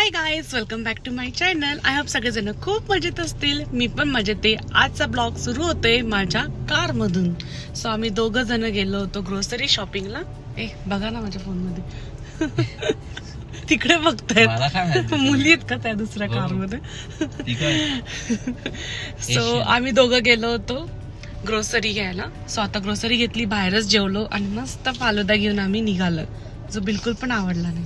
High guys, welcome back to my channel. I hope सगळेजण खूप मजेत असतील. मी पण मजेत आहे. आजचा ब्लॉग सुरू होतोय माझ्या कार मधून. सो आम्ही दोघं जण गेलो होतो ग्रोसरी शॉपिंगला. बघा ना माझ्या फोन मध्ये तिकडे बघतायत मुली आहेत का त्या दुसऱ्या कार मध्ये. सो आम्ही दोघं गेलो होतो ग्रोसरी घ्यायला. सो आता ग्रोसरी घेतली, बाहेरच जेवलो आणि मस्त फालुदा घेऊन आम्ही निघालो, जो बिलकुल पण आवडला नाही.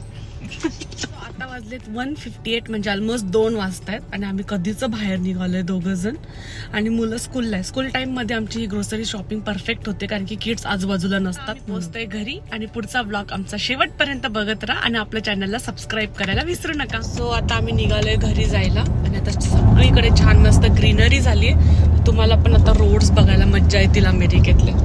आता वाजलेत 1:58, म्हणजे ऑलमोस्ट 2 वाजतायत आणि आम्ही कधीच बाहेर निघालोय दोघं जण. आणि मुलं स्कूलला आहे. स्कूल टाइम मध्ये आमची ही ग्रोसरी शॉपिंग परफेक्ट होते, कारण की किड्स आजूबाजूला नसतात. पोहोचतोय घरी आणि पुढचा ब्लॉग आमचा शेवटपर्यंत बघत राहा आणि आपल्या चॅनलला सबस्क्राईब करायला विसरू नका. सो आता आम्ही निघालोय घरी जायला आणि आता सगळीकडे छान मस्त ग्रीनरी झालीये. तुम्हाला पण आता रोड्स बघायला मज्जा येतील अमेरिकेतले.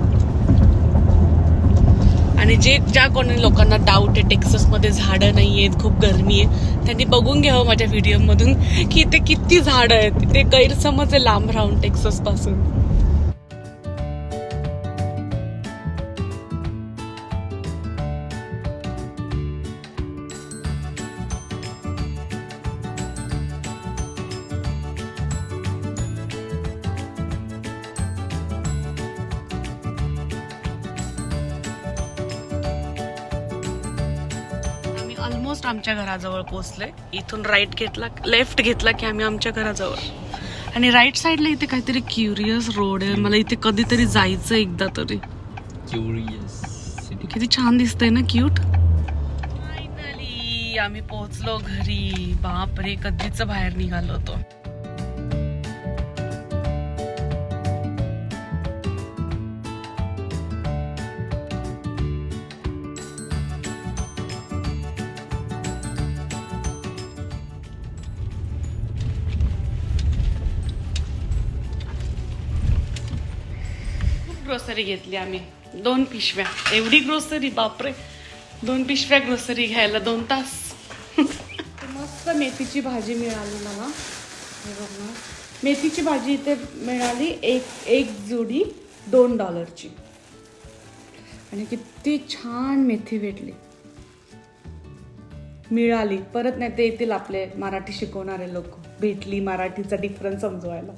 आणि ज्या कोणी लोकांना डाऊट आहे टेक्सास मध्ये झाडं नाहीयेत, खूप गरमी आहे, त्यांनी बघून घ्यावं माझ्या व्हिडिओ मधून की इथे किती झाडं आहेत. ते गैरसमज आहे लांब राहून टेक्सास पासून. ऑलमोस्ट आमच्या घराजवळ पोहोचलोय. इथून राईट घेतला, लेफ्ट घेतला की आम्ही आमच्या घराजवळ. आणि राईट साईडला इथे काहीतरी क्युरियस रोड आहे. मला इथे कधीतरी जायचं एकदा तरी. किती छान दिसतंय ना, क्यूट. फायनली आम्ही पोहोचलो घरी. बापरे, कधीच बाहेर निघालो होतो. ग्रोसरी घेतली आम्ही, 2 पिशव्या. एवढी ग्रोसरी, बापरे, 2 पिशव्या ग्रोसरी घ्यायला 2 तास. मस्त मेथीची भाजी मिळाली मला. मेथीची भाजी इथे मिळाली एक जोडी $2 आणि किती छान मेथी मिळाली. परत नाही ते येतील आपले मराठी शिकवणारे लोक. भेटली, मराठीचा डिफरन्स समजवायला.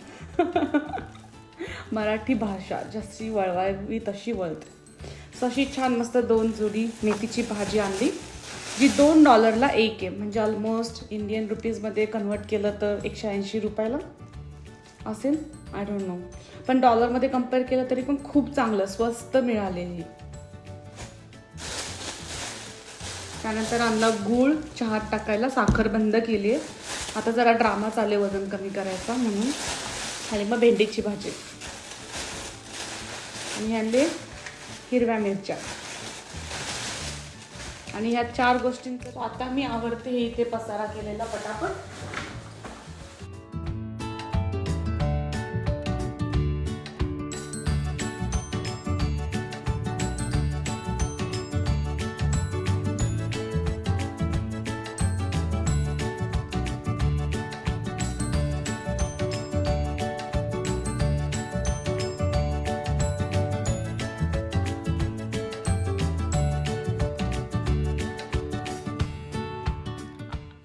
मराठी भाषा जशी वळवावी तशी वळते. अशी छान मस्त 2 जोडी मेथीची भाजी आणली, जी $2 एक आहे. म्हणजे ऑलमोस्ट इंडियन रुपीजमध्ये कन्वर्ट केलं तर 180 रुपयाला असेल, आय डोंट नो. पण डॉलरमध्ये कम्पेअर केलं तरी पण खूप चांगलं, स्वस्त मिळालेली. त्यानंतर आणला गूळ चहात टाकायला. साखर बंद केली आहे आता. जरा ड्रामा चालले वजन कमी करायचा म्हणून. आणि मग भेंडीची भाजी आणि आणले हिरव्या मिरच्या. आणि ह्या 4 गोष्टींचं आता मी आवडते हे इथे पसारा केलेला पटापट.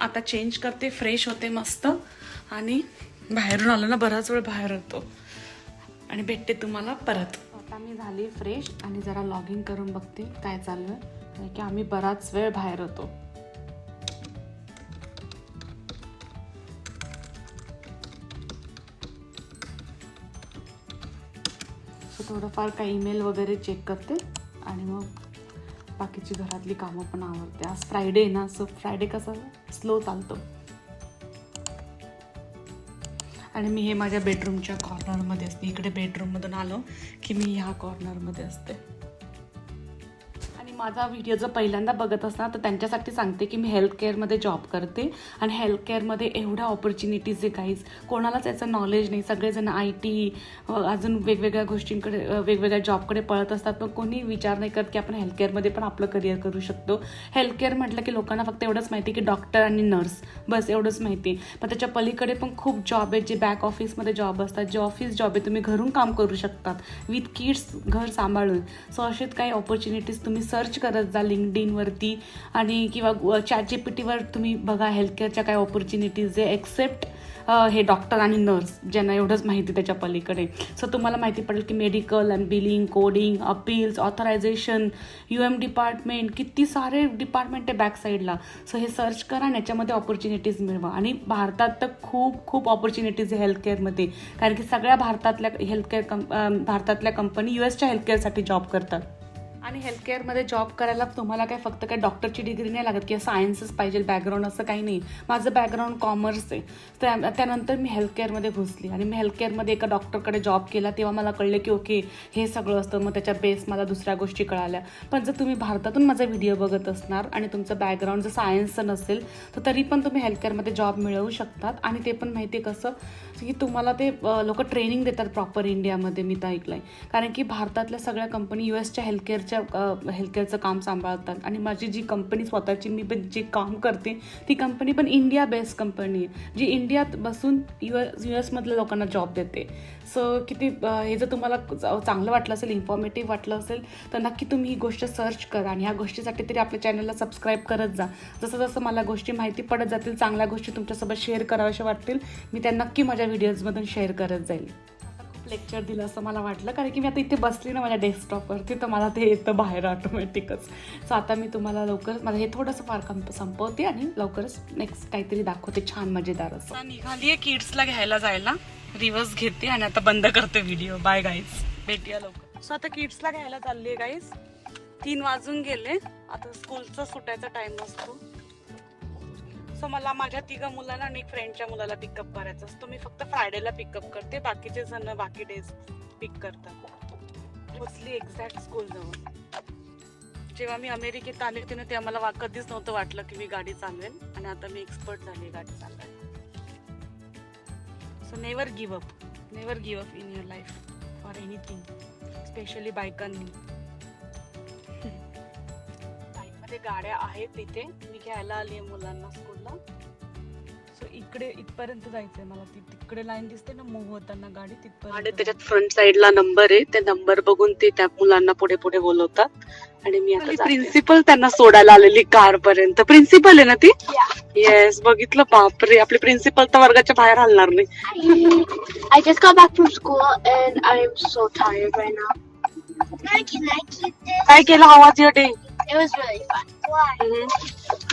आता चेंज करते, फ्रेश होते मस्त. आणि बाहेरून आलो ना, बराच वेळ बाहेर होतो. आणि भेटते तुम्हाला परत. आता मी झाली फ्रेश आणि जरा लॉग इन करून बघते काय चालू आहे, की आम्ही बराच वेळ बाहेर होतो. थोडंफार काही ईमेल वगैरे चेक करते आणि मग बाकीची घरातली कामं पण आवडते. आज फ्रायडे ना, सो फ्रायडे कसा स्लो चालतो. आणि मी हे माझ्या बेडरूमच्या कॉर्नरमध्ये असते. इकडे बेडरूममधून आलो की मी ह्या कॉर्नरमध्ये असते. आणि माझा व्हिडिओ जर पहिल्यांदा बघत असणार तर त्यांच्यासाठी सांगते की मी हेल्थ केअरमध्ये जॉब करते. आणि हेल्थ केअरमध्ये एवढ्या ऑपॉर्च्युनिटीज आहे काहीच, कोणालाच याचं नॉलेज नाही. सगळेजण IT अजून वेगवेगळ्या गोष्टींकडे, वेगवेगळ्या जॉबकडे पळत असतात, पण कोणी विचार नाही करत की आपण हेल्थ केअरमध्ये पण आपलं करिअर करू शकतो. हेल्थ केअर म्हटलं की लोकांना फक्त एवढंच माहिती की डॉक्टर आणि नर्स, बस एवढंच माहिती आहे. पण त्याच्या पलीकडे पण खूप जॉब आहेत जे बॅक ऑफिसमध्ये जॉब असतात, जे ऑफिस जॉब आहे, तुम्ही घरून काम करू शकतात विथ किड्स घर सांभाळून. सो असेच काही ऑपॉर्च्युनिटीज तुम्ही सर्च करत जा लिंक्डइनवरती आणि किंवा ChatGPTवर तुम्ही बघा हेल्थकेअरच्या काही ऑपॉर्च्युनिटीज आहे एक्सेप्ट हे डॉक्टर आणि नर्स ज्यांना एवढंच माहिती त्याच्या पलीकडे. सो तुम्हाला माहिती पडेल की medical and billing, coding, appeals, authorisation, UM department, किती सारे डिपार्टमेंट आहे बॅक साईडला. सो हे सर्च करा आणि याच्यामध्ये ऑपॉर्च्युनिटीज मिळवा. आणि भारतात तर खूप खूप ऑपॉर्च्युनिटीज आहे हेल्थकेअरमध्ये, कारण की सगळ्या भारतातल्या कंपनी USच्या हेल्थकेअरसाठी जॉब करतात. आणि हेल्थकेअरमध्ये जॉब करायला तुम्हाला काय फक्त काय डॉक्टरची डिग्री नाही लागत किंवा सायन्सच पाहिजे बॅकग्राऊंड असं काही नाही. माझं बॅकग्राऊंड कॉमर्स आहे. त्यानंतर मी हेल्थकेअरमध्ये घुसली आणि मी हेल्थकेअरमध्ये एका डॉक्टरकडे जॉब केला. तेव्हा मला कळलं की ओके हे सगळं असतं. मग त्याच्या बेस मला दुसऱ्या गोष्टी कळाल्या. पण जर तुम्ही भारतातून माझा व्हिडिओ बघत असणार आणि तुमचं बॅकग्राऊंड जर सायन्सचं नसेल तर तरी पण तुम्ही हेल्थकेअरमध्ये जॉब मिळवू शकतात. आणि ते पण माहिती आहे कसं की तुम्हाला ते लोक ट्रेनिंग देतात प्रॉपर इंडियामध्ये, मी तर ऐकलं आहे. कारण की भारतातल्या सगळ्या कंपनी USच्या हेल्थकेअरचं काम सांभाळतात. आणि माझी जी कंपनी स्वतःची मी पण जे काम करते ती कंपनी पण इंडिया बेस्ड कंपनी आहे, जी इंडियात बसून US मधल्या लोकांना जॉब देते. सो किती हे जर तुम्हाला चांगलं वाटलं असेल, इन्फॉर्मेटिव्ह वाटलं असेल तर नक्की तुम्ही ही गोष्ट सर्च करा. आणि ह्या गोष्टीसाठी तरी आपल्या चॅनलला सबस्क्राईब करत जा. जसं जसं मला गोष्टी माहिती पडत जातील, चांगल्या गोष्टी तुमच्यासोबत शेअर कराव्याशा वाटतील, मी त्या नक्की माझ्या व्हिडिओजमधून शेअर करत जाईल. लेक्चर दिलं असं मला वाटलं, कारण की मी आता इथे बसली ना माझ्या डेस्कटॉपवरती तर मला ते येतं बाहेर ऑटोमॅटिकच. सो आता मी तुम्हाला लवकरच माझं हे थोडंसं फार संपवते आणि लवकरच नेक्स्ट काहीतरी दाखवते छान मजेदार असं. निघाली आहे किड्सला घ्यायला जायला, रिव्हर्स घेते आणि आता बंद करते व्हिडिओ. बाय गाईज, भेटूया लवकर. सो आता किड्सला घ्यायला चालली आहे गाईज. 3 वाजून गेले, आता स्कूलचा सुटायचा टाइम असतो. सो मला माझ्या 3 मुलांना आणि एक फ्रेंडच्या मुलाला पिकअप करायचं असतो. मी फक्त फ्रायडेला पिकअप करते, बाकीचे जण बाकी डेज पिक करतात. पोचली एक्झॅक्ट स्कूल जवळ. जेव्हा मी अमेरिकेत आले होते ना तेव्हा मला कधीच नव्हतं वाटलं की मी गाडी चालवेल, आणि आता मी एक्सपर्ट झाली गाडी चालवायला. So never give up in your life for anything, specially बायकांनी. गाड्या आहेत तिथे, मी घ्यायला आली आहे मुलांना स्कूलला. सो इकडे इथपर्यंत जायचंय मला. तिकडे लाईन दिसते ना मूव्ह होताना गाडी, तिथपर्यंत. त्याच्यात फ्रंट साईडला नंबर आहे, ते नंबर बघून ते त्या मुलांना पुढे पुढे बोलवतात. आणि मी आता प्रिन्सिपल त्यांना सोडायला आलेली कार पर्यंत. प्रिन्सिपल आहे ना ती? येस, बघितलं. बापरे, आपले प्रिन्सिपल तर वर्गाच्या बाहेर हलणार नाही. I just got back from school and I'm so tired right now. काय केलं? How was your day? It was really fun. Why?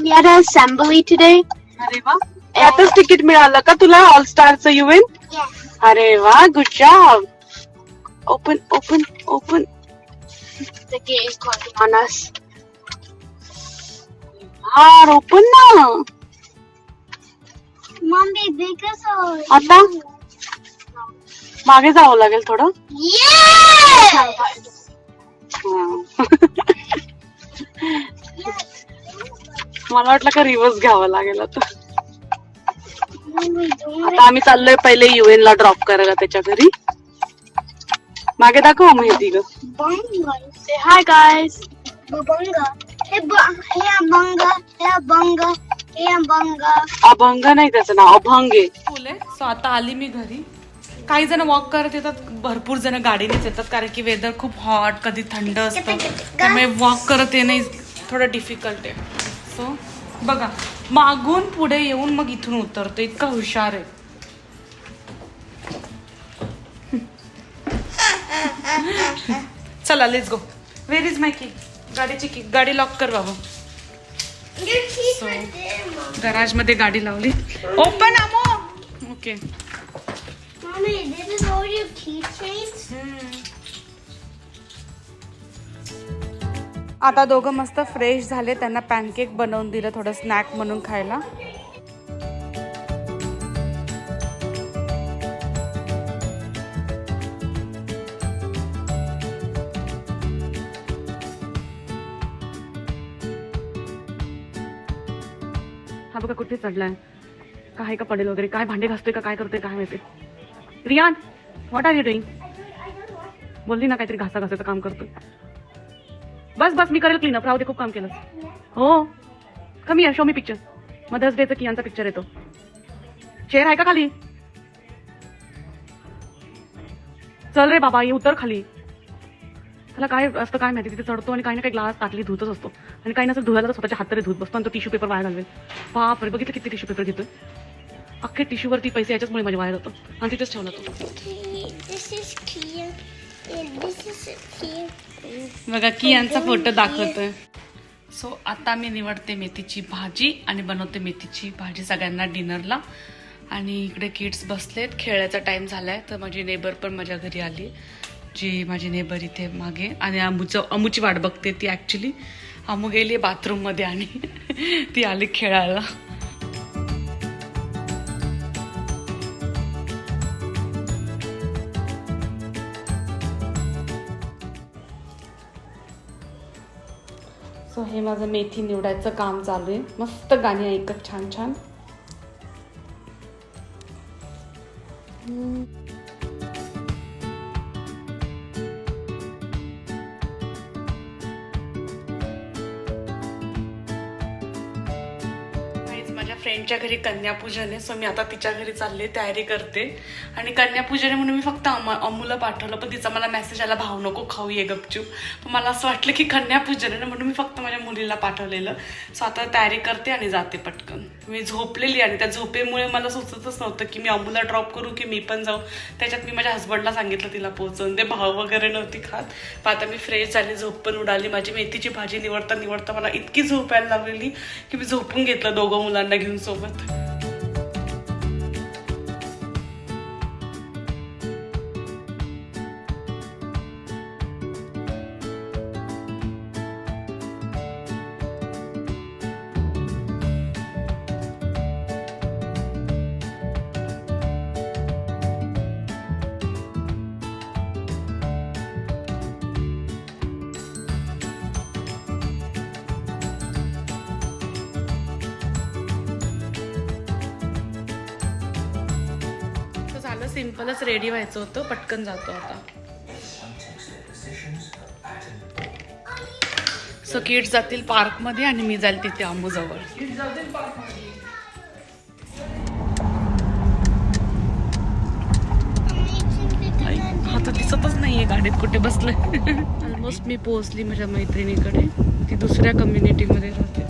We had an assembly today. अरे वा, यातच तिकीट मिळालं का तुला ऑल स्टारचं इव्हेंट? Yes. अरे वा, good job. Open. The gate is closing on us. हा, ओपन ना. Mommy, big us all. आता मागे जावं लागेल थोडं. Yeah! मला वाटलं का रिव्हर्स घ्यावं लागेल आता. आता आम्ही चाललोय पहिले UN ला ड्रॉप करायला त्याच्या घरी. मागे दाखव माहिती ग. Say hi, guys. Babanga. Hey, Abanga. Hey, Abanga. Hey, Abanga. अभंग नाही, त्याचं नाव अभंग आहे. सो आता आली मी घरी. काही जण वॉक करत येतात, भरपूर जण गाडीनेच येतात, कारण की वेदर खूप हॉट, कधी थंड असतं, त्यामुळे वॉक करत येणं थोडं डिफिकल्ट आहे. सो बघा, मागून पुढे येऊन मग इथून उतरतो, इतका हुशार आहे. चला लेट्स गो. वेर इज माय की? गाडीची की, गाडी लॉक कर बाबा. सो गराज मध्ये गाडी लावली. Open Amo. Okay. Mommy, this is all your keychains? आता दोघं मस्त फ्रेश झाले, त्यांना पॅनकेक बनवून दिलं थोडं स्नॅक म्हणून खायला. हा बघा कुठे चढलाय, काय का पडेल वगैरे, काय भांडे घासतोय का काय करतोय काय माहिती. Riyan, what are you doing? बोलली ना काहीतरी घासा घासायचं काम करतोय. बस मी करेल क्लीनअप, राहू दे, खूप काम केलं. हो, कमी शो मी पिक्चर. मदर्स डेचा कियांचा पिक्चर येतो. चेअर आहे का खाली? चल रे बाबा, ये उतर खाली. त्याला काय असतं काय माहिती, तिथे चढतो आणि काही ना काही ग्लास ताटली धुतच असतो आणि काही नसेल धुवायला तर स्वतःच्या हाताने धुत बसतो आणि तो टिश्यू पेपर वाया घालवेल. बापरे, बघितलं किती टिश्यू पेपर घेतोय. अख्खे टिश्यूवरती पैसे याच्याचमुळे माझे वाया जातो आणि तिथेच ठेवला तो. This is Kia. And this is Kia. बघा कियांचा फोटो दाखवतोय. सो आता मी निवडते मेथीची भाजी आणि बनवते मेथीची भाजी सगळ्यांना डिनरला. आणि इकडे किड्स बसलेत, खेळायचा टाइम झालाय. तर माझी नेबर पण माझ्या घरी आली, जी माझी नेबर इथे मागे. आणि अमूची वाट बघते ती. ऍक्च्युली अमू गेली बाथरूम मध्ये आणि ती आली खेळायला. सो हे माझं मेथी निवडायचं काम चालू आहे. मस्त गाणी ऐकत छान छान. माझ्या फ्रेंडच्या घरी कन्यापूजन आहे. सो मी आता तिच्या घरी चालले, तयारी करते. आणि कन्यापूजन आहे म्हणून मी फक्त अमूला पाठवलं, पण तिचा मला मेसेज आला भाव नको खाऊ ये गपचूप. पण मला असं वाटलं की कन्यापूजन आहे ना, म्हणून मी फक्त माझ्या मुलीला पाठवलेलं. सो आता तयारी करते आणि जाते पटकन. मी झोपलेली आणि त्या झोपेमुळे मला सुचतच नव्हतं की मी अमूला ड्रॉप करू की मी पण जाऊ. त्याच्यात मी माझ्या हस्बंडला सांगितलं तिला पोहोचवून दे, भाव वगैरे नव्हती खात. पण आता मी फ्रेश झाली, झोप पण उडाली. माझी मेथीची भाजी निवडता निवडता मला इतकी झोप यायला लागलेली की मी झोपून घेतलं दोघं मुलांना घेऊन सोबत. सिंपलच रेडी व्हायचं होतं, पटकन जातो आता. सो किड्स जातील पार्क मध्ये आणि मी जाईल तिथे आंबू जवळ. हा तर दिसतच नाहीये गाडीत कुठे बसलंय. ऑलमोस्ट मी पोहोचली माझ्या मैत्रिणीकडे. ती दुसऱ्या कम्युनिटी मध्ये राहते.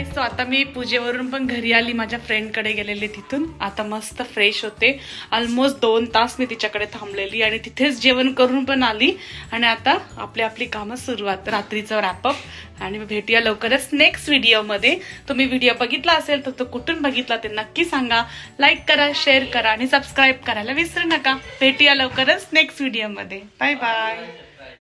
सो आता मी पूजेवरून पण घरी आली, माझ्या फ्रेंडकडे गेलेले. तिथून आता मस्त फ्रेश होते. ऑलमोस्ट 2 तास मी तिच्याकडे थांबलेली आणि तिथेच जेवण करून पण आली. आणि आता आपली आपली कामं सुरुवात, रात्रीचं रॅपअप. आणि भेटूया लवकरच नेक्स्ट व्हिडिओमध्ये. तुम्ही व्हिडिओ बघितला असेल तर तो कुठून बघितला ते नक्की सांगा. लाईक करा, शेअर करा आणि सबस्क्राईब करायला विसरू नका. भेटूया लवकरच नेक्स्ट व्हिडिओमध्ये. Bye bye.